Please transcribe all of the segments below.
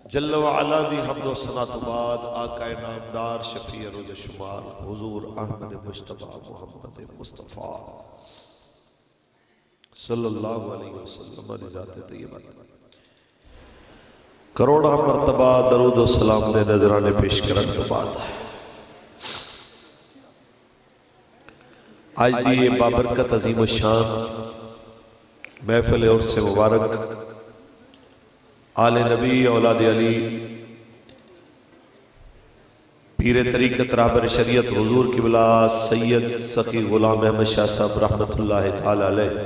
جل وعلا دی حمد و ثنا تو بعد آقا نامدار شفیع روز شمار حضور احمد مجتبی محمد مصطفیٰ صلی اللہ علیہ وسلم علی ذات طیبہ کروڑا مرتبہ درود و سلام دے نظرانے پیش کرن تو بعد آج دی یہ بابرکت عظیم الشان محفل عرس مبارک آل نبی اولاد علی پیر طریقت رہبر شریعت حضور قبلہ سید سخی غلام احمد شاہ صاحب رحمت اللہ تعالی علیہ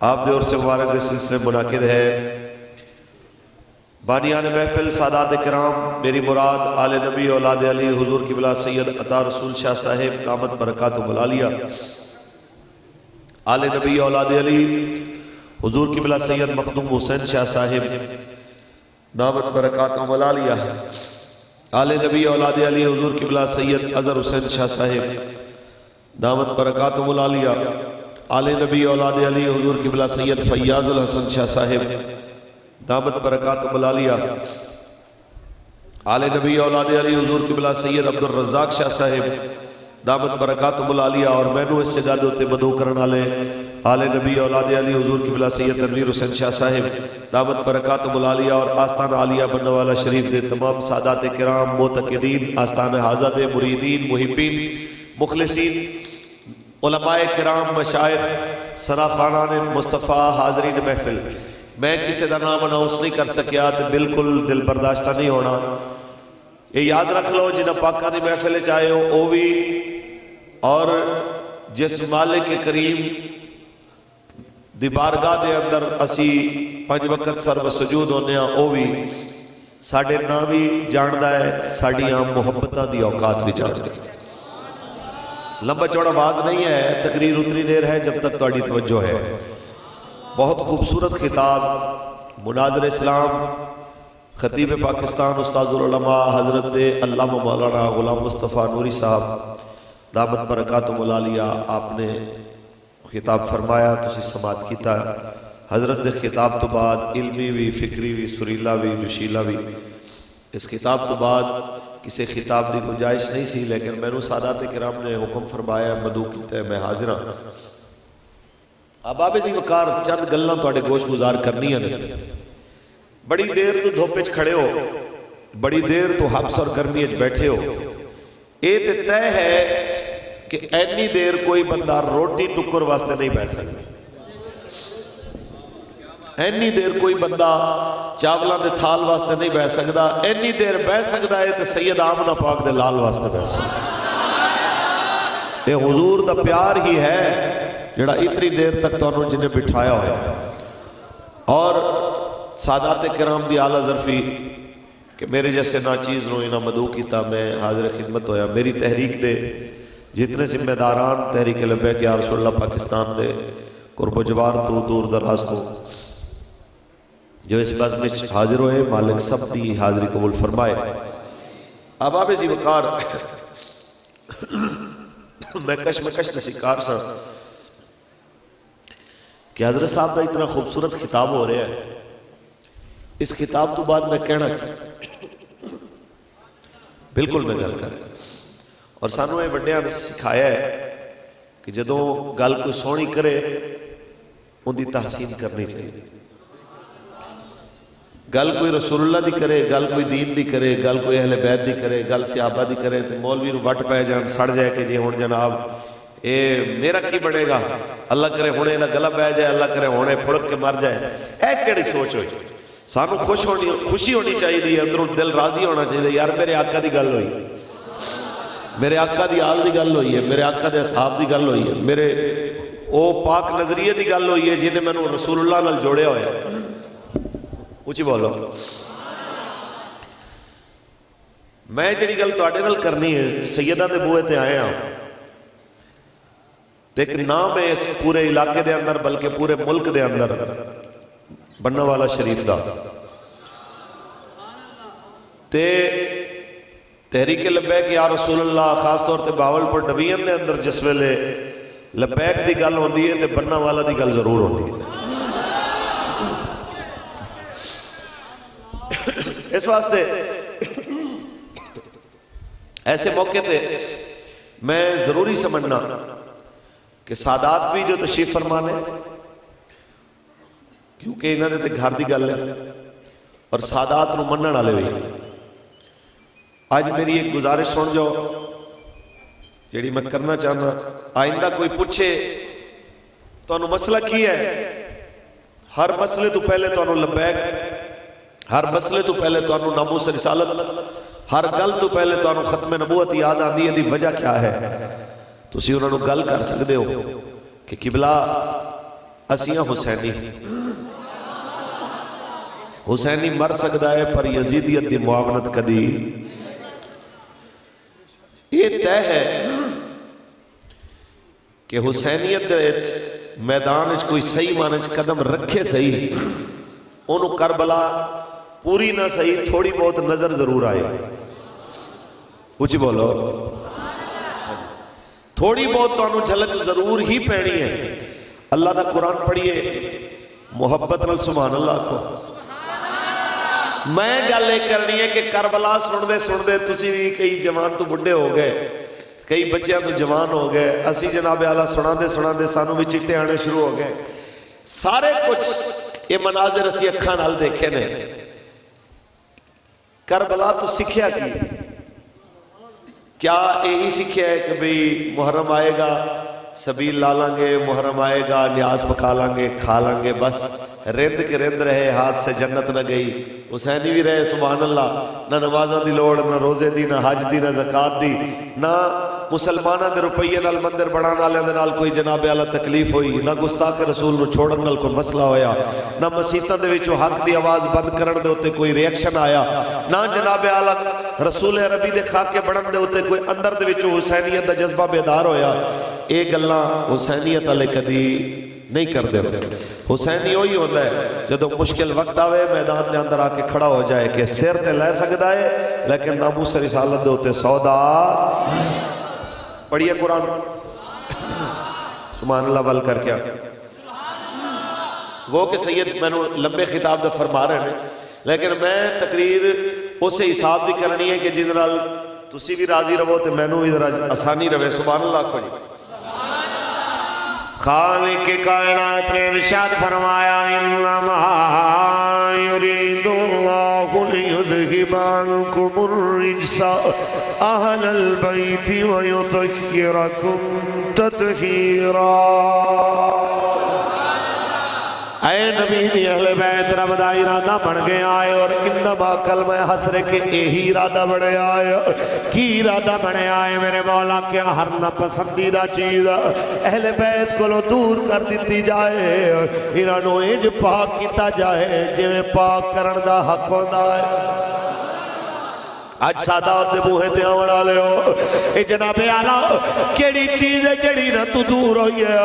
آپ دے عرس مبارک دے سلسلے منعقد ہے بانیان محفل سادات کرام میری مراد آل نبی اولاد علی حضور قبلہ سید عطا رسول شاہ صاحب قامت برکات و ملالیہ آل نبی اولاد علی حضور قبلہ سید مخدوم حسین شاہ صاحب دعوت برکات و ملالیہ آل نبی اولاد علی حضور قبلہ سید اظہر حسین شاہ صاحب دعوت برکات و ملالیہ آل نبی اولاد علی حضور قبلہ سید فیاض الحسن شاہ صاحب دعوت برکات و ملالیہ آل نبی اولاد علی حضور قبلہ سید عبد الرزاق شاہ صاحب دعوت برکات و ملالیہ اور مینو اس سے جادو تے مدعو کرنا لے آل نبی اولاد علی حضور قبلہ سید تنویر حسین شاہ صاحب دعوت برکات و ملالیہ اور آستان عالیہ بننے والا شریف دے تمام سادات کرام معتقدین آستان حاضر دے مریدین محبین مخلصین علماء کرام مشائخ سراخانان مصطفیٰ حاضرین محفل میں کسی دا نام اناؤنس نہیں کر سکیا تو بالکل دل برداشتہ نہیں ہونا یہ یاد رکھ لو جنہاں پاکہ دی محفل چاہے ہو اووی اور جس مالک کریم دی بارگاہ دے اندر اسی پنج وقت سر و سجود ہونے ہیں اووی ساڑھے نامی جاندہ ہے ساڑھیاں محبتہ دی اوقات بھی جاندہ ہے لمبا چوڑا باز نہیں ہے تقریر اتنی دیر ہے جب تک توڑی توجہ ہے بہت خوبصورت خطاب مناظر اسلام خطیب پاکستان استاذ العلماء حضرت علامہ مولانا غلام مصطفیٰ نوری صاحب دامت برکات و ملالیہ آپ نے خطاب فرمایا تو اسی سماعت کیتا حضرت دے خطاب تو بعد علمی بھی فکری بھی سریلا بھی جشیلا بھی اس خطاب تو بعد کسی خطاب دی گنجائش نہیں سی لیکن میں نے سادات کرام نے حکم فرمایا مدعو کیتا ہے میں حاضر ہوں اب آبے جی وقار چند گلنا تو آڑے گوش گزار کرنی ہے بڑی دیر تو دھوپے کھڑے ہو بڑی دیر تو حبس اور گرمی اچ بیٹھے ہو ایت طے ہے کہ اینی دیر کوئی بندہ روٹی ٹکر واسطے نہیں بیٹھ سکتا اینی دیر کوئی بندہ چاولاں دے تھال واسطے نہیں بیٹھ سکتا اینی دیر بیٹھ سکتا ہے تو سید آمنہ پاک دے لال واسطے بیٹھ سکتا یہ حضور دا پیار ہی ہے جڑا اتنی دیر تک تو انہوں جنہیں بٹھایا ہویا اور سادات کرام دی اعلیٰ ظرفی کہ میرے جیسے ناچیز نو انہا مدعو کیتا میں حاضر خدمت ہویا میری تحریک دے جتنے ذمہ داران تحریک لبیک یا رسول اللہ پاکستان دے قرب و جوار تو دور دراز تو جو اس بات میں حاضر ہوئے مالک سب دی حاضری قبول فرمائے اب آپ اسی وقار میں کش نسیکار سا کہ حضرت صاحب دا اتنا خوبصورت خطاب ہو رہا ہے اس خطاب تو بعد میں کہنا بالکل میں گل کر اور سانو یہ بڑیاں نے سکھایا ہے کہ جدوں گل کوئی سونی کرے ان دی تحسین کرنی چاہیے گل کوئی رسول اللہ دی کرے گل کوئی دین دی کرے گل کوئی اہل بیت دی کرے گل صحابہ دی کرے تو مولوی نو وٹ پہ جان سڑ جائے کہ جی ہون جناب اے میرا کی بڑھے گا اللہ کرے ہونے نہ گلہ بہ جائے اللہ کرے ہونے پھڑک کے مر جائے اے کیڑی سوچ ہوئی سانو خوشی ہونی چاہیے دی اندروں دل راضی ہونا چاہیے یار میرے آقا دی گل ہوئی میرے آقا دی آل دی گل ہوئی ہے میرے آقا دے اصحاب دی گل ہوئی ہے میرے او پاک نظریے دی گل ہوئی ہے جنہیں میں نے رسول اللہ نال جوڑے ہویا اچھی بولو میں جڑی گل تو آڑے نال کرنی ہے سیدہ دے بوئے تے آئے ہیں ایک نام ہے اس پورے علاقے دے اندر بلکہ پورے ملک دے اندر بننے والا شریف دا تے تحریک لبیک یا رسول اللہ خاص طور تے باولپور ڈویژن دے اندر جس ویلے لبیک دی گل ہوندی ہے تے بننے والا دی گل ضرور ہوندی ہے اس واسطے ایسے موقع تے میں ضروری سمجھنا کہ سادات بھی جو تشریف فرمانے کیونکہ انہوں نے تے گھر دی گل ہے اور سادات نو منن والے بھی آج میری ایک گزارش سن جو جیڑی میں کرنا چاہنا آئندہ کوئی پوچھے تو انہوں مسئلہ کی ہے ہر مسئلے تو پہلے تو انہوں لبیک ہر مسئلے تو پہلے تو انہوں ناموس رسالت ہر گل تو پہلے تو انہوں ختم نبوت یاد آندی ہے دی وجہ کیا ہے تو اسی انہوں گل کر سکتے ہو کہ قبلہ اسیاں حسینی مر سکتا ہے پر یزیدیت دی معاونت کدی یہ طے ہے کہ حسینیت میدان کوئی صحیح معنی قدم رکھے صحیح انہوں کربلا پوری نہ صحیح تھوڑی بہت نظر ضرور آئے اچھی بولو تھوڑی بہت تو انہوں جھلک ضرور ہی پہنی ہے اللہ دا قرآن پڑھئے محبت نال سبحان اللہ کو میں گلے کرنی ہے کہ کربلا سن دے تسی بھی کئی جوان تو بڑھے ہو گئے کئی بچیاں تو جوان ہو گئے اسی جناب اعلیٰ سنا دے سانوں بھی چٹے آنے شروع ہو گئے سارے کچھ یہ مناظر اسی اکھاں نال دیکھے نے کربلا تو سکھیا کی کیا یہی سکھیا ہے کہ بھئی محرم آئے گا سبیل لالیں گے محرم آئے گا نیاز پکا لیں گے کھا لیں گے بس رند کے رند رہے ہاتھ سے جنت نہ گئی حسینی بھی رہے سبحان اللہ نہ نمازاں دی لوڑ نہ روزے دی نہ حج دی نہ زکات دی نہ مسلمانہ دے روپیے نال مندر بڑھانا لے دے نال کوئی جناب اعلیٰ تکلیف ہوئی نہ گستاخ رسول نو چھوڑن نال کوئی مسئلہ ہویا نہ مسیطہ دے وچوں حق دی آواز بند کرن دے ہوتے کوئی ریاکشن آیا نہ جناب اعلیٰ رسول عربی دے خاکے بڑھن دے ہوتے کوئی اندر دے وچوں حسینیت دا جذبہ بیدار ہویا ایک اللہ حسینیت علیہ کدی نہیں کر دے حسینی ہوئی ہوتا ہے جدو مشکل وقت آوے میدان دے اندر آکے کھڑا ہو جائے کہ سیر تے لے سکتا ہے لیکن ناموس رسالت دے ہوتے سودا پڑھئے قرآن سبحان اللہ بل کر کیا وہ کہ سید میں نے لمبے خطاب دے فرما رہے ہیں لیکن میں تقریر اسے حساب بھی کرنی ہے کہ جنرال تسی بھی راضی رہو تو میں نے بھی آسانی رہے سبحان اللہ کو خالق کائنات نے ارشاد فرمایا انما یرید اللہ لیذھب عنکم الرجس اہل البیت ویطہرکم تطہیرا اے نبی دی اہل بیت رب دا ارادہ بن گئے آئے اور انما کلمہ حسر کے یہی ارادہ بڑھے آئے کی ارادہ بڑھے آئے میرے مولا کیا ہر ناپسندیدہ چیز اہل بیت کو لو دور کر دیتی جائے انہوں انج پاک کیتا جائے جو پاک کرن دا حق ہوندا ہے آج سادات دے بوہے تے آوڑا لے ہو اے جناب اعلیٰ کیڑی چیز ہے جڑی نہ تو دور ہوئی ہے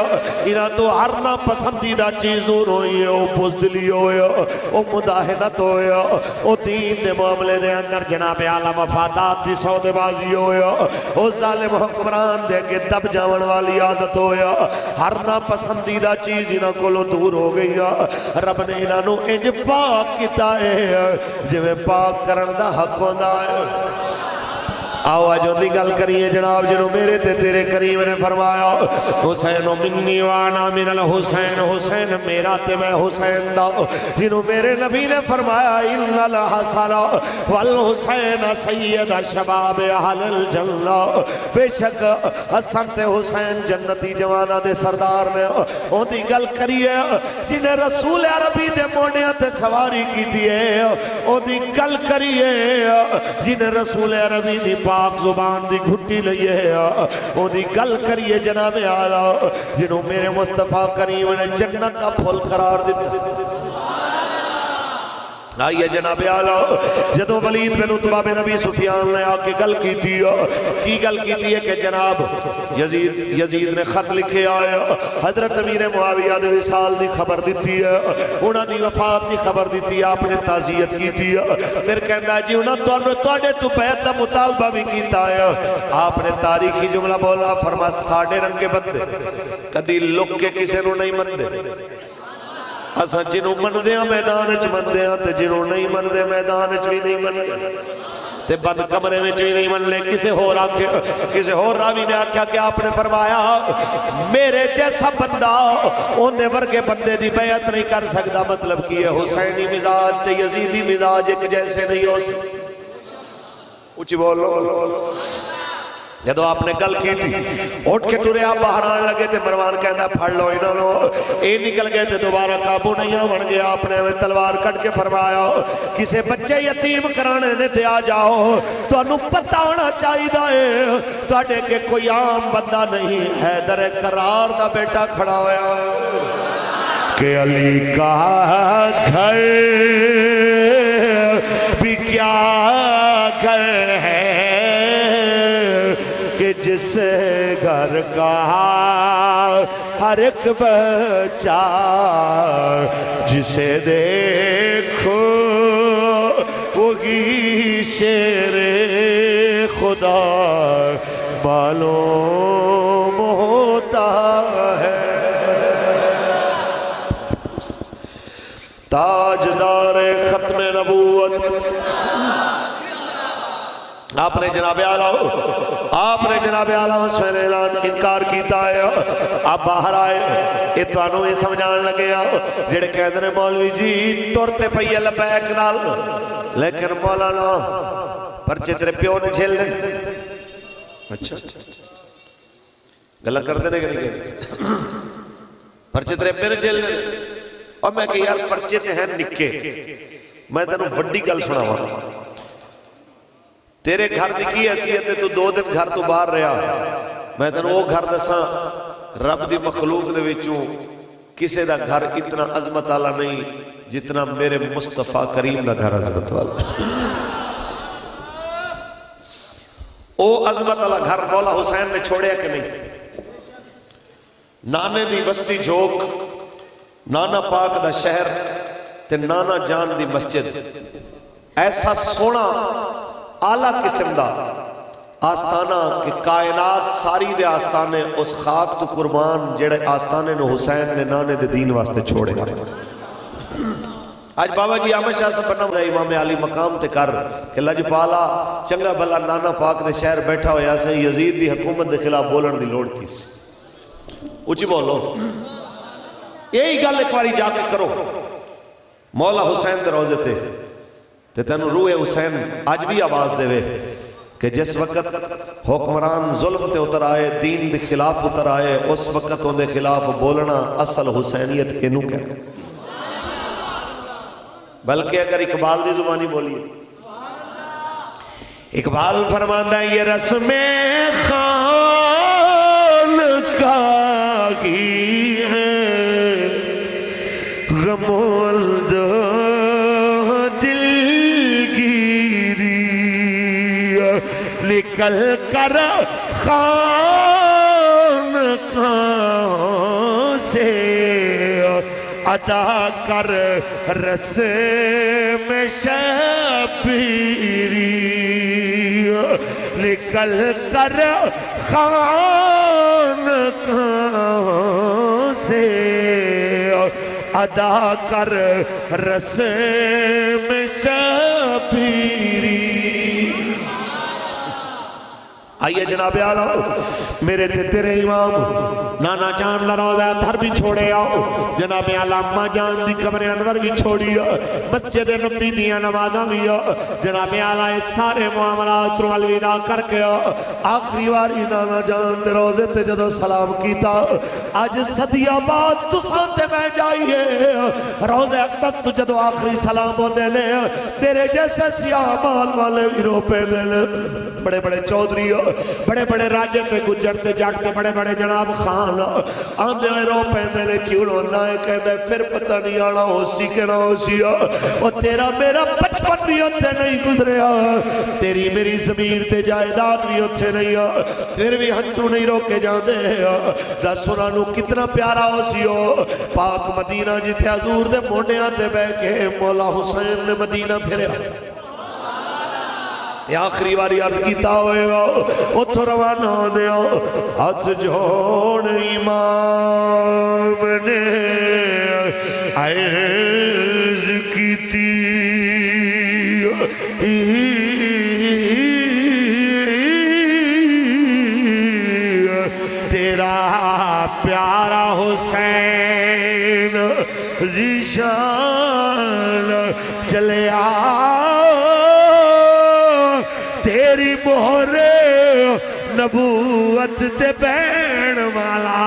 انہ تو ہر نہ پسندیدہ چیز دور ہوئی ہے او بزدلی ہوئی ہے او مداہنت ہوئی ہے او دین دے معاملے دے اندر جناب اعلیٰ مفادات دی سودے بازی ہوئی ہے او ظالم حکمران دے کے دب جاون والی عادت ہوئی ہے ہر نہ پسندیدہ چیز انہ کو لو دور ہو گئی ہے رب نے انہ نو انج پاک کیتا ہے جو پاک کرن دا حق ہوندا ہے آواز ہوندی گل کریے جناب جنہوں میرے تے تیرے کریم نے فرمایا حسین منی وانا من الحسین حسین میرا تے میں حسین دا جنہوں میرے نبی نے فرمایا ان الحسن والحسین سید شباب اہل الجنہ بے شک حسن تے حسین جنتی جوانہ دے سردار نے ہوندی گل کریے جنہیں رسول عربی دے موڑیاں تے سواری کی دیئے ہوندی گل کریے جنہیں رسول عربی دی پاک زبان دی گھٹی لئیے او دی گل کریے جناب اعلیٰ جنہوں میرے مصطفیٰ کریم نے جنت کا پھول قرار دیتا آئیے جناب اعلیٰ جدو ولید بن عتبہ بن ابی سفیان نے آکے گل کی تھی کہ جناب یزید نے خط لکھے آئے حضرت امیر معاویہ نے وصال دی خبر دیتی ہے انہوں نے وفات دی خبر دیتی ہے آپ نے تعزیت کی تھی پھر کہنا جی انہوں نے توڑے تو بیعت دا مطالبہ بھی کیتا ہے آپ نے تاریخی جملہ بولا فرما ساڑھے رنگ کے بندے کدی لک کے کسے نو نہیں مندے اساں جنوں مندے ہاں میدان وچ مندے ہاں تے جنوں نہیں مندے میدان وچ بھی نہیں مندے تے بند کمرے میں بھی نہیں من لے. کسے ہور راوی نے آکھیا کہ آپ نے فرمایا میرے جیسا بندہ اوندے ورگے بندے دی بیعت نہیں کر سکتا. مطلب کی ہے حسینی مزاج تے یزیدی مزاج ایک جیسے نہیں ہو سکتے. اچھی بولو. جدو آپ نے گل کی تھی اٹھ کے ٹریا باہر آنے لگے تے مروان کہندا پھڑ لو انہاں نو. اے نکل گئے تے دوبارہ قابو نہیں بن گیا. آپ نے تلوار کٹ کے فرمایا کسے بچے یتیم کرانے نے تے آ جاؤ. تانوں پتہ ہونا چاہیے تواڈے کہ کوئی عام بندہ نہیں. حیدر کرار دا بیٹا کھڑا ہویا کہ علی کا گھر بھی کیا گھر ہے کہ جس گھر کا ہر ایک بچہ جسے دیکھو وہی شیر خدا معلوم ہوتا ہے. تاجدار ختم نبوت آپ نے جناب اعلیٰ حسین اعلان انکار کیتا ہے. آپ باہر آئے یہ توانوں یہ سمجھانے لگے جڑے کہتے ہیں مولوی جی ٹرتے پئیے لبیک نال لیکن مولانا پرچے تیرے پیو نے جھیل دے. اچھا گلہ کر دینے کے لیے پرچے تیرے پیو نے جھیل دے. اور میں کہ یار پرچے تے ہیں نکے میں تینوں وڈی گل سنا ہوا. تیرے گھر دی کی حیثیت ہے تو 2 دن گھر تو باہر رہا. میں تینوں وہ گھر دساں رب دی مخلوق دے وچوں کسے دا گھر اتنا عظمت والا نہیں جتنا میرے مصطفیٰ کریم دا گھر عظمت والا. او عظمت والا گھر مولا حسین نے چھوڑیا کہ نہیں. نانے دی بستی جھوک نانا پاک دا شہر تے نانا جان دی مسجد ایسا سونا آلہ قسم دا آستانہ کہ کائنات ساری دے آستانے اس خاک تو قربان جڑے آستانے نو حسین نے نانے دے دین واسطے چھوڑے. آج بابا جی آمد شاہ سے بننا دا امام علی مقام تے کر کہ لجپالا چنگا بلا نانا پاک دے شہر بیٹھا ہویا سے یزید دی حکومت دے خلاف بولن دی لوڑ کیس. اچھی بولو یہی گل ایک باری جا کے کرو مولا حسین دے روزے تے تینوں روح حسین آج بھی آواز دے وے کہ جس وقت حکمران ظلم تے اتر آئے دین دے خلاف اتر آئے اس وقت ان دے خلاف بولنا اصل حسینیت کنوں کہنا. بلکہ اگر اقبال دی زبانی بولیے اقبال فرماندہ یہ رسم خان کا ہی ہے غمولد نکل کر خانقاہ سے ادا کر رسم شبیری. نکل کر خانقاہ سے ادا کر رسم شبیری. آئیے جناب آلہ میرے تے تیرے امام نانا جان لروزہ دھر بھی چھوڑے آؤ. جناب آلہ اممہ جان دی قبر انور بھی چھوڑی مسجد نبی دیا نمازہ بھی جناب آلہ اس سارے معاملات رو الوداع کر کے آخری واری نانا جان دے روزے تے جدو سلام کیتا. آج صدیہ بعد تو سانتے میں جائیے روزے اقدس تو جدو آخری سلام ہو دینے تیرے جیسے سیاہ مال والے بھی رو پہ دینے بڑے بڑے چودری بڑے بڑے راجے پہ گجرتے جاگتے بڑے بڑے جناب خان آندھے ہوئے رو پہنے لے کیوں رونا ہے کہنے پھر پتہ نہیں آنا ہو سی کے نہ ہو سی اور تیرا میرا بچپن بھی ہوتے نہیں گزرے تیری میری زمین تے جائیداد بھی ہوتے نہیں پھر بھی ہنچو نہیں روکے جاندے دا سنانو کتنا پیارا ہو سی پاک مدینہ جیتے حضور دے موڑے آتے بے کے مولا حسین نے مدینہ پھرے آخری واری عرض کیتا ہوئے گا اتھو روانہ ہو دیا ہاتھ جوڑ امام نے عرض کیتی تیرا پیارا حسین ذیشان چلے آ تیری مہر نبوت تے بین والا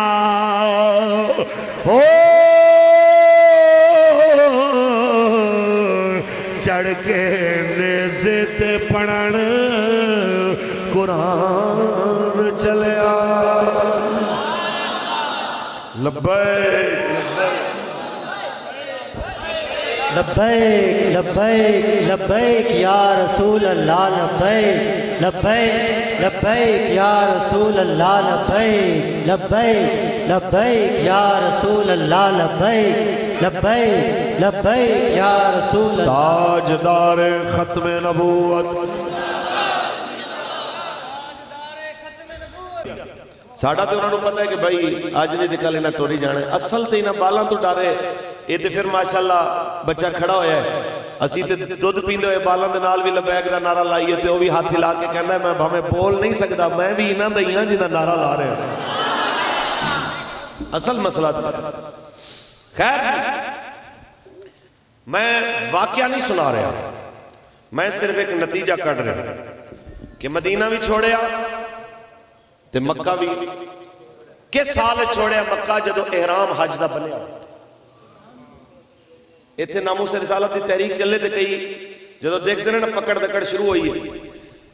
چڑھ کے نیزے تے پڑھن قرآن چلے آ لبیک لبیک لبیک لبیک یا رسول اللہ لبیک لبیک لبیک یا رسول اللہ لبیک لبیک لبیک یا رسول اللہ لبیک لبیک لبیک یا رسول اللہ تاجدار ختم نبوت ساڑھا تو انہوں نے پتا ہے کہ بھائی آج نہیں دکھا لینا ٹوری جانے اصل تے انہاں بالاں تو ڈارے یہ تے پھر ماشاءاللہ بچہ کھڑا ہویا ہے اسی تے دودھ پیندے ہوئے بالاں دے نال بھی لبیک دا نعرہ لائیے تے وہ بھی ہاتھ ہلا کے کہنا ہے میں بھامیں بول نہیں سکتا میں بھی انہاں دئیاں جنہاں نعرہ لا رہے ہیں اصل مسئلہ تھا خیر میں واقعہ نہیں سنا رہا میں صرف ایک نتیجہ کر رہا کہ مدینہ بھی چھوڑیا تے مکہ بھی کس سال چھوڑیا مکہ جدو احرام حج دا بنیا ایتھے ناموس رسالت دی تحریک چلے تے کئی جدو دیکھ دینا پکڑ دکڑ شروع ہوئی ہے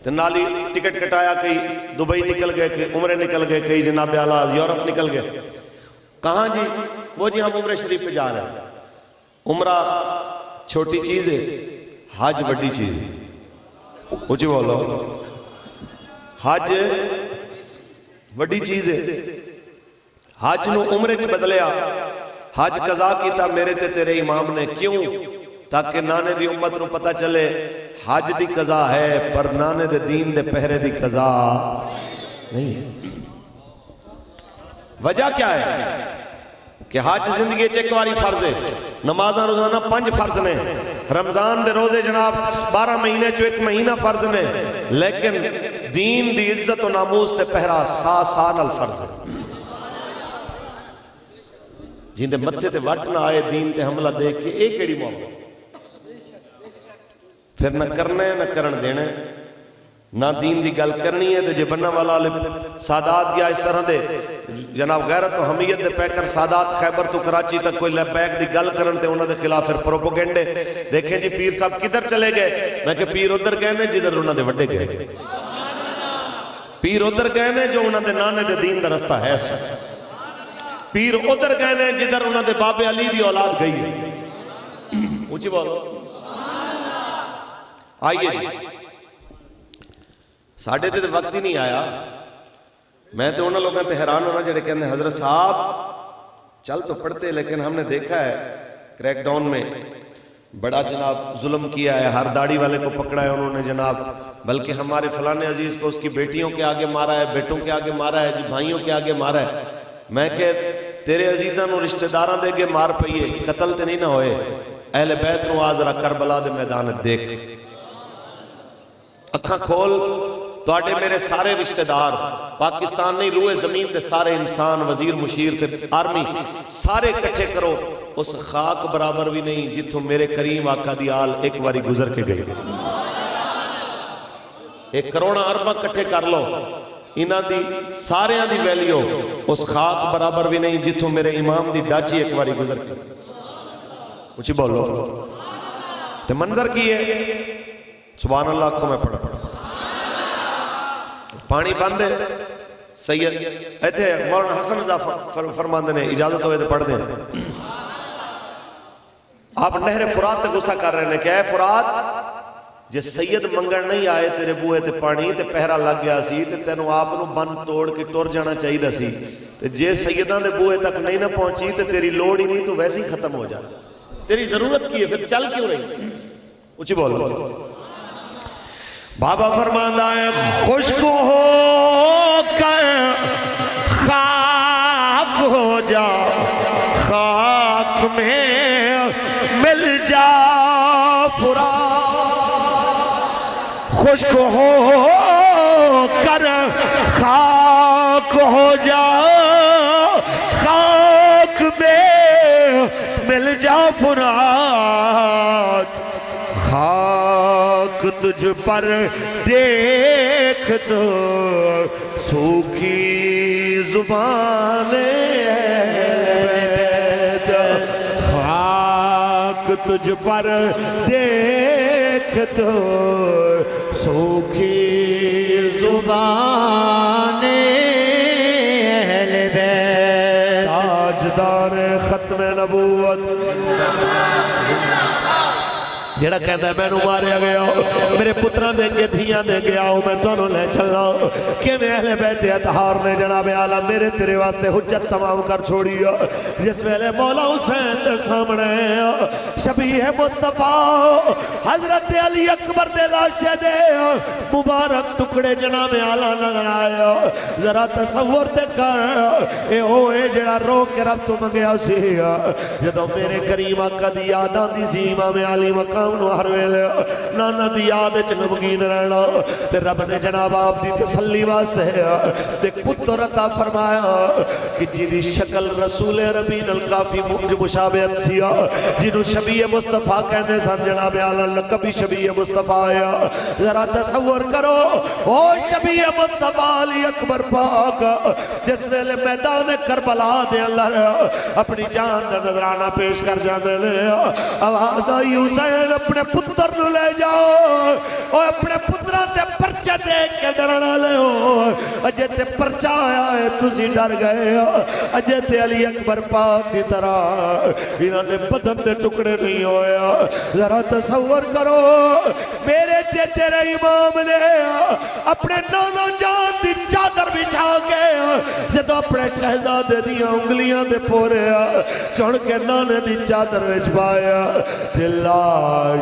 تے نالی ٹکٹ کٹایا کئی دبئی نکل گئے کئی عمرے نکل گئے کئی جناب اعلیٰ یورپ نکل گئے کہاں جی وہ جی ہم عمرہ شریف پہ جا رہے ہیں عمرہ چھوٹی چیز ہے حج بڑی چیز ہے اچھی بولو حج بڑی چیز ہے حج نو عمرے چ بدلیا حج قضا کیتا میرے تے تیرے امام نے کیوں تاکہ نانے دی امت نو پتہ چلے حج دی قضا ہے پر نانے دے دین دے پہرے دی قضا نہیں ہے وجہ کیا ہے کہ حج زندگی چیک واری فرض ہے نمازاں روزانہ 5 فرض نے رمضان دے روزے جناب 12 مہینے چو 1 مہینہ فرض نے لیکن دین دی عزت و ناموس تے پہرا 100 نال فرض ہے جن دے متھے تے وٹ نہ آئے دین تے حملہ دیکھ کے ایک ایڑی موت پھر نہ کرنے نہ کرن دینے نہ دین دی گل کرنی ہے تے جے بننا والا سادات یا اس طرح دے جناب غیرت و حمیت دے پیکر سادات خیبر تو کراچی تک کوئی لیبیک دی گل کرن تے انہوں دے خلاف پھر پروپوگنڈے دیکھیں جی پیر صاحب کدھر چلے گئے میں کہ پیر ادھر گئے نے جدھر انہوں دے وڈے گئے پیر ادھر گئے نے جو انہوں دے نانے دے دین دا رستہ ہے پیر ادھر گئے نے جدھر انہوں دے باب علی دی اولاد گئی ہے اونچی بولو آئیے جی ساڑھے تے وقت ہی نہیں آیا میں تو انہوں لوگوں تے حیران ہونا جڑے کہنے حضرت صاحب چل تو پڑھتے لیکن ہم نے دیکھا ہے کریک ڈاؤن میں بڑا جناب ظلم کیا ہے ہر داڑھی والے کو پکڑا ہے انہوں نے جناب بلکہ ہمارے فلانے عزیز کو اس کی بیٹیوں کے آگے مارا ہے بیٹوں کے آگے مارا ہے جی بھائیوں کے آگے مارا ہے میں کہ تیرے عزیزاں نو رشتہ داراں دے گے مار پئیے قتل تے نہیں نہ ہوئے اہل بیت نو آدھرا کربلا دے میدان دیکھ اکھاں کھول توڑے میرے سارے رشتہ دار پاکستان نہیں روئے زمین دے سارے انسان وزیر مشیر تے آرمی سارے کٹھے کرو اس خاک برابر بھی نہیں جتوں میرے کریم آقا دی آل ایک باری گزر کے گئے 1 کروڑ اربہ کٹھے کر لو انہاں دی سارے دی ویلیو اس خاک برابر بھی نہیں جتوں میرے امام دی ڈاچی ایک باری گزر کے اچھی بولو تے منظر کی ہے سبحان اللہ کو میں پڑھا پانی بند ہے سید ایتھے مولانا حسن رضا فرماندے نے اجازت ہوئے تو پڑھ دیں آپ نہر فرات تے غصہ کر رہے ہیں کہ اے فرات جے سید منگن نہیں آئے تیرے بوئے تے پانی تے پہرا لگ گیا سی تے تینوں آپ نو بند توڑ کے ٹور جانا چاہیے دا سی تے جے سیدان دے بوئے تک نہیں نہ پہنچی تے تیری لوڑ ہی نہیں تو ویسے ہی ختم ہو جائے تیری ضرورت کی ہے پھر چل کیوں رہی اچھی بولو بابا فرماندہ ہے خشک ہو کر خاک ہو جا خاک میں جا فرات خشک ہو کر خاک ہو جا خاک میں مل جا فرات خاک تجھ پر دیکھ تو سوکھی زبان خاک تجھ پر دیکھ تو سوکھی زبان اہل بیت تاجدار ختم نبوت جڑا کہتا ہے میں نو ماریا گیا میرے پتران دیں گے دھیاں دیں گے آؤ میں دونوں لے چلا کہ میں اہل بیت اطہار نے جناب عالم میرے تیرے واسطے حجت تمام کر چھوڑی جس ویلے مولا حسین دے سامنے شبیہ مصطفیٰ حضرت علی اکبر دے لاشے دے مبارک ٹکڑے جناب عالم نظر آیا ذرا تصور دے کر اے ہوئے جڑا رو کے رب تو منگیا سی جدو میرے کریم آقا دی یاداں دی سی امام علی مقام نو ہر ویلے نانا دی یاد چنمگین رہنا تے رب نے جناب آپ دی تسلی واسطے دیکھ پتر عطا فرمایا کہ جنہی شکل رسول ربین القافی مشابہت سیا جنہوں شبیہ مصطفیٰ کہنے سن جناب عالم لقبی شبیہ مصطفیٰ آیا ذرا تصور کرو او شبیہ مصطفیٰ علی اکبر پاک جس ویلے میدان کربلا دے اللہ اپنی جان دا نظرانہ پیش کر جانے لے آواز آئی حسین اپنے پتر نو لے جاؤ اور اپنے پترہ تے پرچہ دیکھ کے ڈرنا لے ہو اجے تے پرچہ آیا ہے تسی ڈر گئے اجے تے علی اکبر پاک دی طرح انہوں نے بدن دے ٹکڑے نہیں ہویا ذرا تصور کرو میرے تے تیرے امام نے اپنے نانا جان دی چادر بچھا کے جدو اپنے شہزادے دیا انگلیاں دے پورے چڑھ کے نانے دی چادر وچ پایا دلا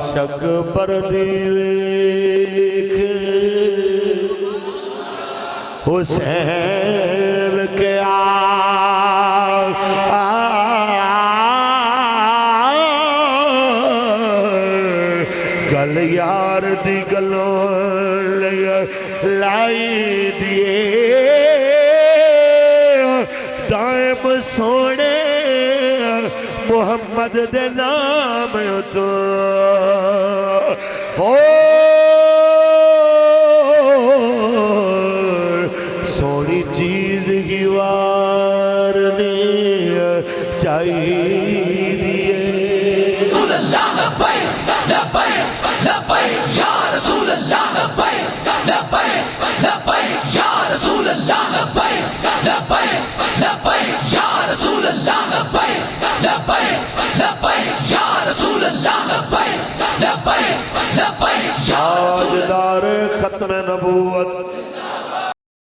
شک پر دیکھ حسین کے گل یار دی گلوں لائی دیئے دائم سونے محمد دے نام تو سونی چیز ہی وارنے چاہیے رسول اللہ لبیک لبیک لبیک یا رسول اللہ لبیک لبیک لبیک یا رسول اللہ لبیک لبیک لبیک یا رسول اللہ لبیک لبیک لبیک یا رسول اللہ لبیک لبیک لبیک یا رسول اللہ تاجدار ختم نبوت